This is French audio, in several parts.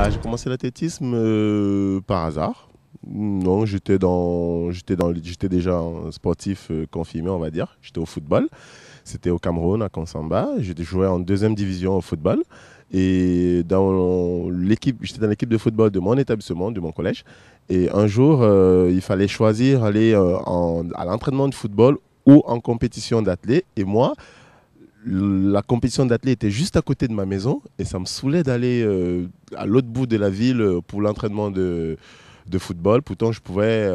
J'ai commencé l'athlétisme par hasard. Non, j'étais déjà un sportif confirmé, on va dire. J'étais au football. C'était au Cameroun, à Konsamba. J'étais joué en deuxième division au football. Et j'étais dans l'équipe de football de mon établissement, de mon collège. Et un jour, il fallait choisir aller à l'entraînement de football ou en compétition d'athlètes. Et moi, la compétition d'athlètes était juste à côté de ma maison et ça me saoulait d'aller à l'autre bout de la ville pour l'entraînement de football. Pourtant, je pouvais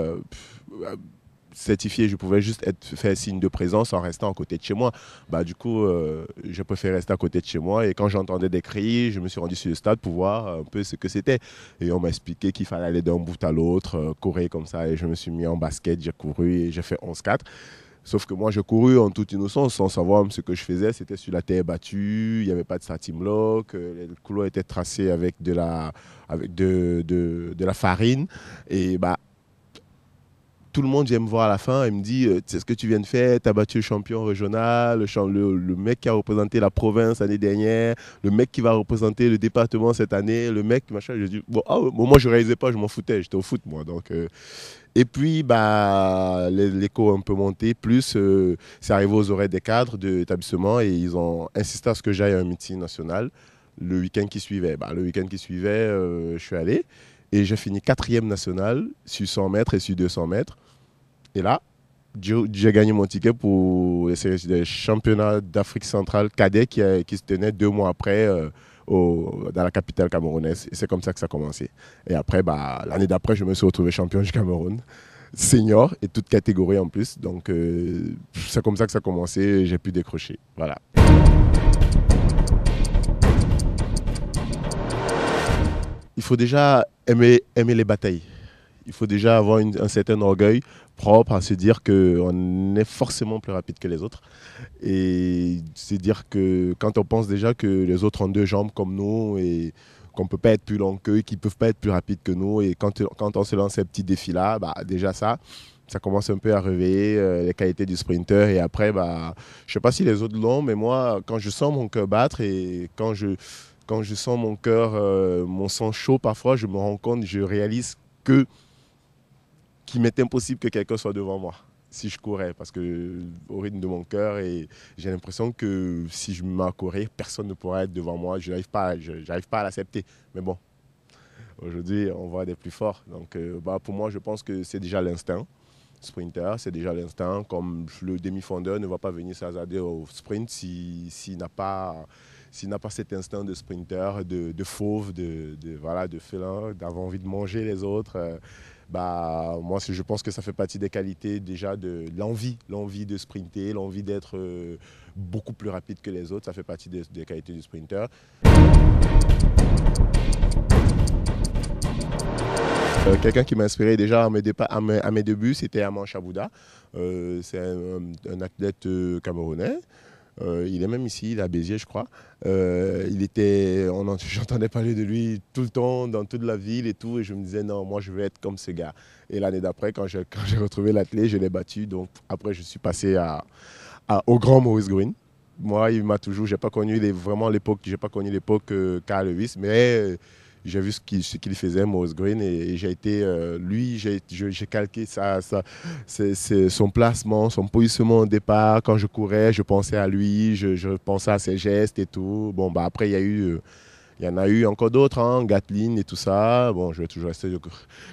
certifier, je pouvais juste faire signe de présence en restant à côté de chez moi. Du coup, je préférais rester à côté de chez moi et quand j'entendais des cris, je me suis rendu sur le stade pour voir un peu ce que c'était. Et on m'a expliqué qu'il fallait aller d'un bout à l'autre, courir comme ça et je me suis mis en basket, j'ai couru et j'ai fait 11-4. Sauf que moi, j'ai couru en toute innocence, sans savoir ce que je faisais. C'était sur la terre battue, il n'y avait pas de starting block, le couloir était tracé avec de la farine. Et tout le monde vient me voir à la fin et me dit c'est ce que tu viens de faire, tu as battu le champion régional, le mec qui a représenté la province l'année dernière, le mec qui va représenter le département cette année, le mec machin. Je dis moi je ne réalisais pas, je m'en foutais, j'étais au foot moi. Donc, et puis l'écho a un peu monté, plus c'est arrivé aux oreilles des cadres de l'établissement et ils ont insisté à ce que j'aille à un meeting national le week-end qui suivait. Le week-end qui suivait, je suis allé et j'ai fini 4e national sur 100 mètres et sur 200 mètres. Et là, j'ai gagné mon ticket pour les championnats d'Afrique centrale cadet qui se tenaient 2 mois après dans la capitale camerounaise. Et c'est comme ça que ça a commencé. Et après, l'année d'après, je me suis retrouvé champion du Cameroun, senior et toute catégorie en plus. Donc, c'est comme ça que ça a commencé et j'ai pu décrocher. Voilà. Il faut déjà aimer les batailles. Il faut déjà avoir un certain orgueil propre à se dire qu'on est forcément plus rapide que les autres. Et se dire que quand on pense déjà que les autres ont 2 jambes comme nous et qu'on ne peut pas être plus long qu'eux, qu'ils ne peuvent pas être plus rapides que nous. Et quand on se lance ces petits défis-là, déjà ça commence un peu à réveiller les qualités du sprinter. Et après, je ne sais pas si les autres l'ont, mais moi, quand je sens mon cœur battre et quand je sens mon cœur, mon sang chaud parfois, je me rends compte, je réalise qu'il m'est impossible que quelqu'un soit devant moi si je courais, parce que au rythme de mon cœur, et j'ai l'impression que si je me mets à courir, personne ne pourra être devant moi. Je n'arrive pas à l'accepter. Mais bon, aujourd'hui, on voit des plus forts. Donc, pour moi, je pense que c'est déjà l'instinct. Sprinter, c'est déjà l'instinct. Comme le demi-fondeur ne va pas venir s'hasarder au sprint s'il n'a pas cet instinct de sprinter, de fauve, de félin, d'avoir envie de manger les autres. Moi, je pense que ça fait partie des qualités déjà de l'envie de sprinter, l'envie d'être beaucoup plus rapide que les autres. Ça fait partie des qualités du sprinter. Quelqu'un qui m'a inspiré déjà à mes débuts, c'était Aman Chabouda. C'est un athlète camerounais. Il est même ici, il est à Béziers, je crois. J'entendais parler de lui tout le temps, dans toute la ville et tout. Et je me disais, non, moi, je veux être comme ce gars. Et l'année d'après, quand j'ai retrouvé l'athlète, je l'ai battu. Donc, après, je suis passé au grand Maurice Green. Moi, il m'a toujours, j'ai pas connu l'époque Carl Lewis, mais j'ai vu ce qu'il faisait, Maurice Green, et j'ai été, j'ai calqué son placement, son positionnement au départ. Quand je courais, je pensais à lui, je pensais à ses gestes et tout. Après, il y en a eu encore d'autres, hein, Gatlin et tout ça. Bon, je vais toujours rester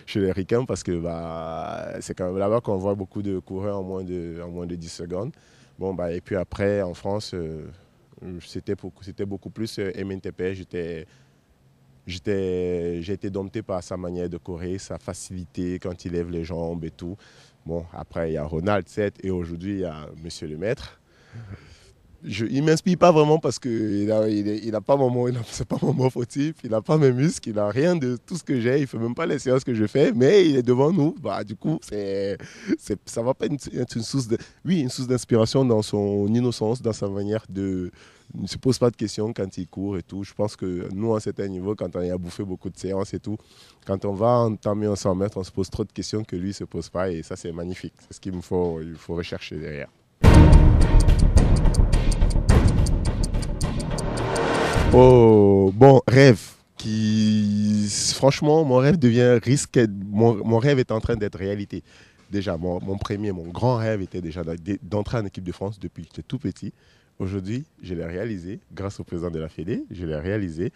chez les Ricains parce que c'est quand même là-bas qu'on voit beaucoup de coureurs en moins de 10 secondes. Et puis après, en France, c'était beaucoup plus MNTP. J'ai été dompté par sa manière de courir, sa facilité quand il lève les jambes et tout. Après, il y a Ronald, certes, et aujourd'hui, il y a Monsieur le Maître. Il ne m'inspire pas vraiment parce qu'il n'a pas c'est pas mon morphotype, il n'a pas mes muscles, il n'a rien de tout ce que j'ai, il ne fait même pas les séances que je fais, mais il est devant nous. Du coup, ça va pas être une source d'inspiration dans son innocence, dans sa manière de... Il ne se pose pas de questions quand il court et tout. Je pense que nous, à un certain niveau, quand on a bouffé beaucoup de séances et tout, quand on va entamer un 100 mètres, on se pose trop de questions que lui ne se pose pas. Et ça, c'est magnifique. C'est ce qu'il faut rechercher derrière. Oh, rêve. Franchement, mon rêve devient risque. Mon rêve est en train d'être réalité. Déjà, mon grand rêve était déjà d'entrer en équipe de France depuis que j'étais tout petit. Aujourd'hui, je l'ai réalisé grâce au président de la Fédé. Je l'ai réalisé.